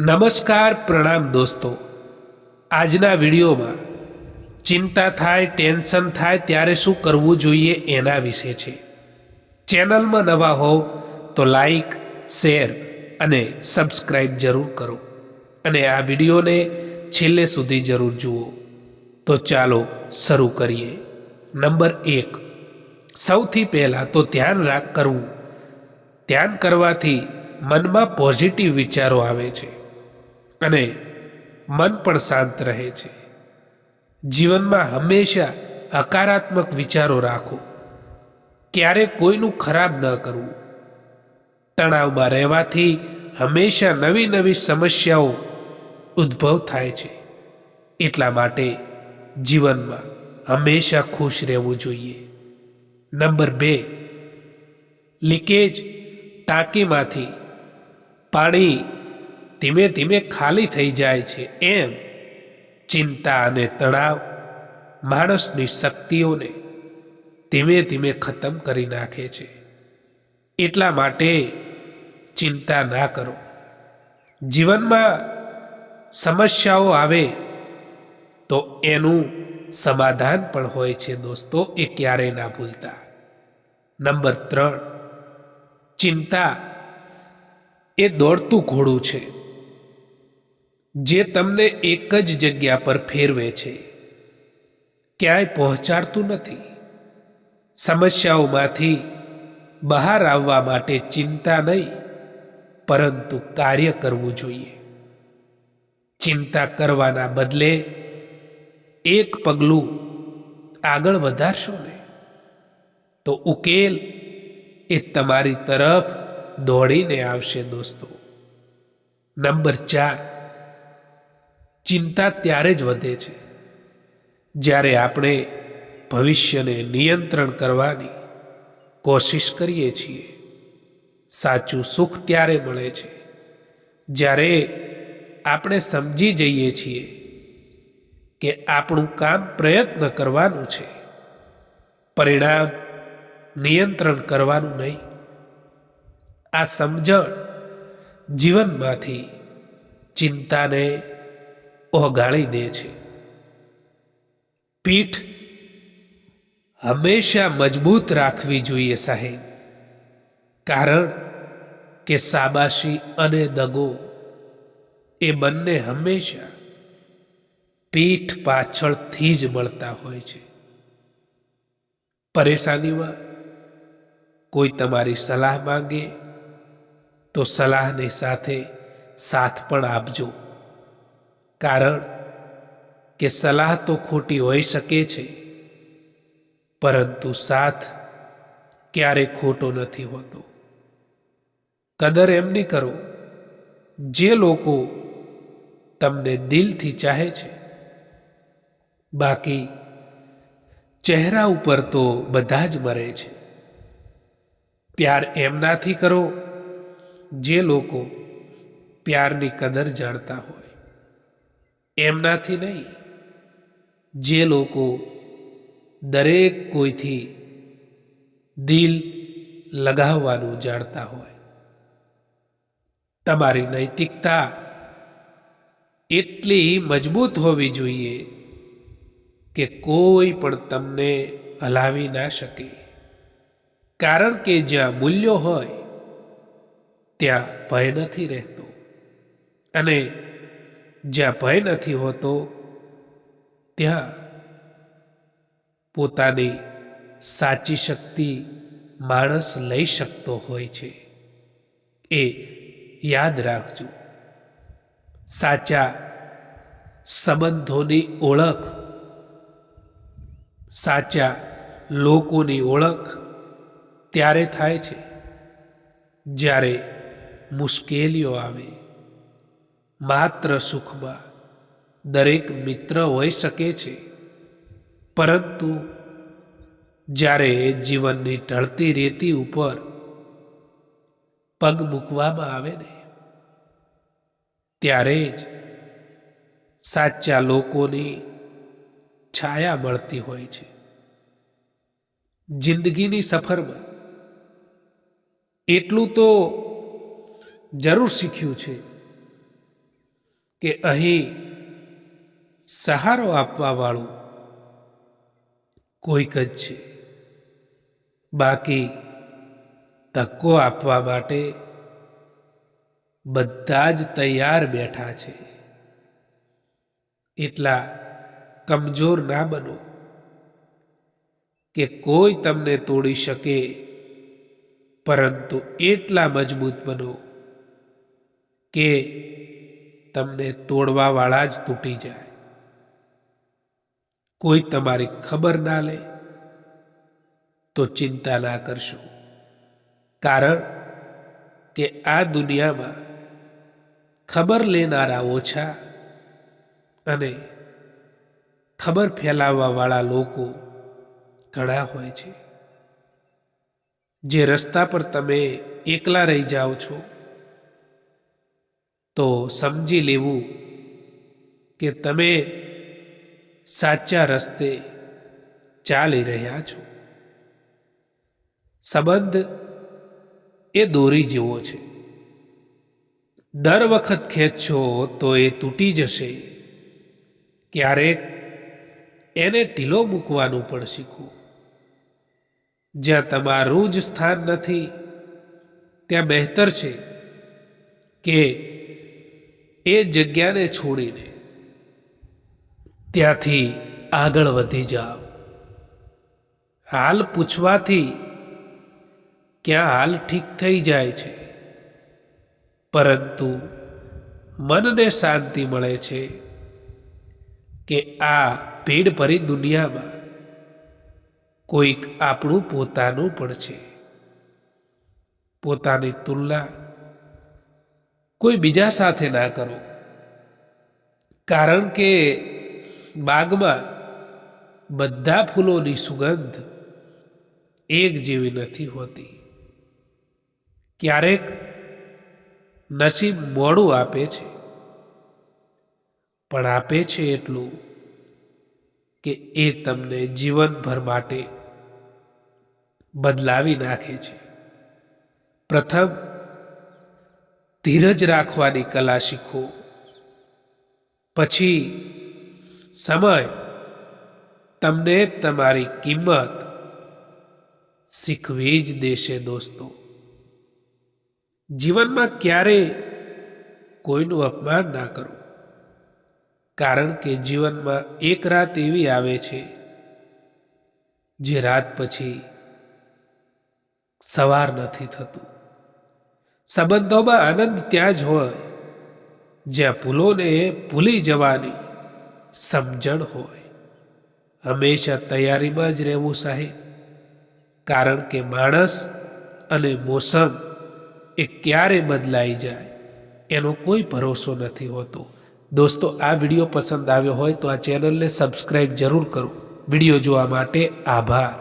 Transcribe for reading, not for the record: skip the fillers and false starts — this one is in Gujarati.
નમસ્કાર પ્રણામ દોસ્તો। આજના વિડીયોમાં ચિંતા થાય ટેન્શન થાય ત્યારે શું કરવું જોઈએ એના વિશે છે। ચેનલમાં નવા હો તો લાઈક શેર અને સબસ્ક્રાઈબ જરૂર કરો અને આ વિડીયોને છેલ્લે સુધી જરૂર જુઓ। તો ચાલો શરૂ કરીએ। નંબર 1, સૌથી પહેલાં તો ધ્યાન કરવું। ધ્યાન કરવાથી મનમાં પોઝિટિવ વિચારો આવે છે અને મન પણ શાંત રહે છે। જીવનમાં હંમેશા હકારાત્મક વિચારો રાખો, ક્યારેક કોઈનું ખરાબ ન કરવું। તણાવમાં રહેવાથી હંમેશા નવી નવી સમસ્યાઓ ઉદ્ભવ થાય છે, એટલા માટે જીવનમાં હંમેશા ખુશ રહેવું જોઈએ। નંબર 2, લીકેજ ટાંકીમાંથી પાણી ધીમે ધીમે ખાલી થઈ જાય છે, એમ ચિંતા અને તણાવ માણસની શક્તિઓને ધીમે ધીમે ખતમ કરી નાખે છે। એટલા માટે ચિંતા ના કરો। જીવનમાં સમસ્યાઓ આવે તો એનું સમાધાન પણ હોય છે દોસ્તો, એ ક્યારેય ના ભૂલતા। નંબર 3, ચિંતા એ દોડતું ઘોડું છે જે તમને એક જ જગ્યા પર ફેરવે છે, ક્યાંય પહોંચાડતું નથી। સમસ્યાઓમાંથી બહાર આવવા માટે ચિંતા નહીં પરંતુ કાર્ય કરવું જોઈએ। ચિંતા કરવાના બદલે એક પગલું આગળ વધારશો ને તો ઉકેલ એ તમારી તરફ દોડીને આવશે દોસ્તો। નંબર 4, ચિંતા ત્યારે જ વધે છે જ્યારે આપણે ભવિષ્યને નિયંત્રણ કરવાની કોશિશ કરીએ છીએ। સાચું સુખ ત્યારે મળે છે જ્યારે આપણે સમજી જઈએ છીએ કે આપણું કામ પ્રયત્ન કરવાનું છે, પરિણામ નિયંત્રણ કરવાનું નહીં। આ સમજણ જીવનમાંથી ચિંતાને ઓગાળી દે છે। પીઠ હંમેશા મજબૂત રાખવી જોઈએ સાહેબ, કારણ કે શાબાશી અને દગો એ બંને હંમેશા પીઠ પાછળથી જ મળતા હોય છે। પરેશાનીમાં કોઈ તમારી સલાહ માંગે તો સલાહની સાથે સાથ પણ આપજો, કારણ કે સલાહ તો ખોટી હોઈ શકે છે પરંતુ સાથ ક્યારેય ખોટો નથી હોતો। કદર એમની કરો જે લોકો તમને દિલથી ચાહે છે, બાકી ચહેરા ઉપર તો બધા જ મરે છે। પ્યાર એમનાથી કરો જે લોકો પ્યારની કદર જાણતા હોય, એમનાથી નહીં જે લોકો દરેક કોઈથી દિલ લગાવવાનું જાણતા હોય। તમારી નૈતિકતા એટલી મજબૂત હોવી જોઈએ કે કોઈ પણ તમને હલાવી ના શકે, કારણ કે જ્યાં મૂલ્યો હોય ત્યાં ભય નથી રહેતો અને જ્યાં ભય નથી હોતો ત્યાં પોતાની સાચી શક્તિ માણસ લઈ શકતો હોય છે, એ યાદ રાખજો। સાચા સંબંધોની ઓળખ, સાચા લોકોની ઓળખ ત્યારે થાય છે જ્યારે મુશ્કેલીઓ આવે। માત્ર સુખમાં દરેક મિત્ર હોઈ શકે છે, પરંતુ જ્યારે જીવનની ઢળતી રેતી ઉપર પગ મૂકવામાં આવે ને ત્યારે જ સાચા લોકોની છાયા મળતી હોય છે। જિંદગીની સફરમાં એટલું તો જરૂર શીખ્યું છે કે અહીં સહારો આપવાવાળું કોઈક જ છે, બાકી ધક્કો આપવા માટે બધા જ તૈયાર બેઠા છે. એટલા કમજોર ના બનો કે કોઈ તમને તોડી શકે, પરંતુ એટલા મજબૂત બનો કે તમને તોડવાવાળા જ તૂટી જાય. કોઈ તમારી ખબર ના લે તો ચિંતા ના કરશો, કારણ કે આ દુનિયામાં ખબર લેનારા ઓછા અને ખબર ફેલાવવાવાળા લોકો ઘણા હોય છે. જે રસ્તા પર તમે એકલા રહી જાઓ છો તો સમજી લેવું કે તમે સાચા રસ્તે ચાલી રહ્યા છો. સંબંધ એ દોરી જેવો છે, દર વખત ખેંચશો તો એ તૂટી જશે. ક્યારેક એને ઢીલો મૂકવાનું પણ શીખો. જ્યાં તમારું જ સ્થાન નથી ત્યાં બહેતર છે કે એ જગ્યાને છોડીને ત્યાંથી આગળ વધી જાઓ. હાલ પૂછવાથી ક્યાં હાલ ઠીક થઈ જાય છે, પરંતુ મનને શાંતિ મળે છે કે આ ભીડ ભરી દુનિયામાં કોઈક આપણું પોતાનું પણ છે. પોતાની તુલના કોઈ બીજા સાથે ના કરો, કારણ કે બાગમાં બધા ફૂલોની સુગંધ એક જેવી નથી હોતી. ક્યારેક નસીબ મોડું આપે છે, પણ આપે છે એટલું કે એ તમને જીવનભર માટે બદલાવી નાખે છે. પ્રથમ ધીરજ રાખવાની કલા શીખો, પછી સમય તમને તમારી કિંમત શીખવી જ દેશે. દોસ્તો, જીવનમાં ક્યારેય કોઈનું અપમાન ના કરો, કારણ કે જીવનમાં એક રાત એવી આવે છે જે રાત પછી સવાર નથી થતું. સંબંધોમાં આનંદ ત્યાં જ હોય જ્યાં ભૂલોને ભૂલી જવાની સમજણ હોય. હંમેશા તૈયારીમાં જ રહેવું સાહેબ, કારણ કે માણસ અને મોસમ એ ક્યારે બદલાઈ જાય એનો કોઈ ભરોસો નથી હોતો. દોસ્તો, આ વિડીયો પસંદ આવ્યો હોય તો આ ચેનલને સબસ્ક્રાઈબ જરૂર કરો. વિડીયો જોવા માટે આભાર.